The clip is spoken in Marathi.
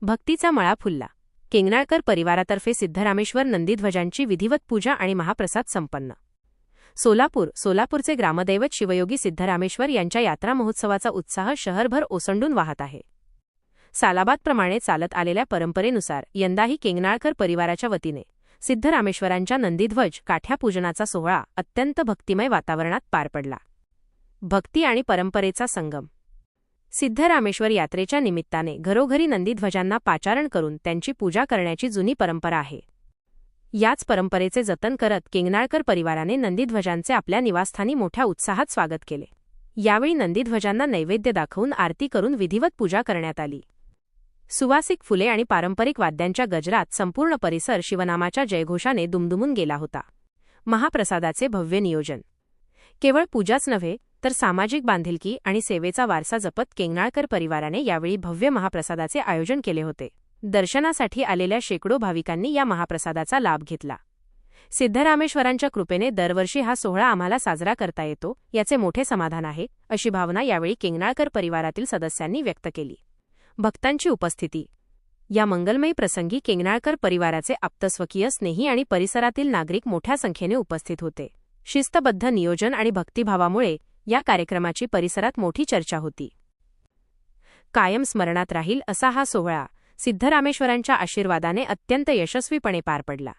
भक्तीचा मळा फुलला. केंगणाळकर परिवारातर्फे सिद्धरामेश्वर नंदीध्वजांची विधिवत पूजा आणि महाप्रसाद संपन्न. सोलापूरचे ग्रामदैवत शिवयोगी सिद्धरामेश्वर यांच्या यात्रा महोत्सवाचा उत्साह शहरभर ओसंडून वाहत आहे. सालाबादप्रमाणे चालत आलेल्या परंपरेनुसार यंदाही केंगणाळकर परिवाराच्या वतीने सिद्धरामेश्वरांच्या नंदीध्वज काठ्यापूजनाचा सोहळा अत्यंत भक्तिमय वातावरणात पार पडला. भक्ती आणि परंपरेचा संगम. सिद्धरामेश्वर यात्रेच्या निमित्ताने घरोघरी नंदीध्वजांना पाचारण करून त्यांची पूजा करण्याची जुनी परंपरा आहे. याच परंपरेचे जतन करत केंगणाळकर परिवाराने नंदीध्वजांचे आपल्या निवासस्थानी मोठ्या उत्साहात स्वागत केले. यावेळी नंदीध्वजांना नैवेद्य दाखवून आरती करून विधिवत पूजा करण्यात आली. सुवासिक फुले आणि पारंपरिक वाद्यांच्या गजरात संपूर्ण परिसर शिवनामाच्या जयघोषाने दुमदुमून गेला होता. महाप्रसादाचे भव्य नियोजन. केवळ पूजाच नव्हे तर सामाजिक बांधिलकी आणि सेवेचा वारसा जपत केंगणाळकर परिवाराने यावेळी भव्य महाप्रसादाचे आयोजन केले होते. दर्शनासाठी आलेल्या शेकडो भाविकांनी या महाप्रसादाचा लाभ घेतला. सिद्धरामेश्वरांच्या कृपेने दरवर्षी हा सोहळा आम्हाला साजरा करता येतो याचे मोठे समाधान आहे, अशी भावना यावेळी केंगणाळकर परिवारातील सदस्यांनी व्यक्त केली. भक्तांची उपस्थिती. या मंगलमयी प्रसंगी केंगणाळकर परिवाराचे आप्तस्वकीय, स्नेही आणि परिसरातील नागरिक मोठ्या संख्येने उपस्थित होते. शिस्तबद्ध नियोजन आणि भक्तिभावामुळे या कार्यक्रमाची परिसरात मोठी चर्चा होती. कायम स्मरणात राहील असा हा सोहळा सिद्धरामेश्वरांच्या आशीर्वादाने अत्यंत यशस्वीपणे पार पडला.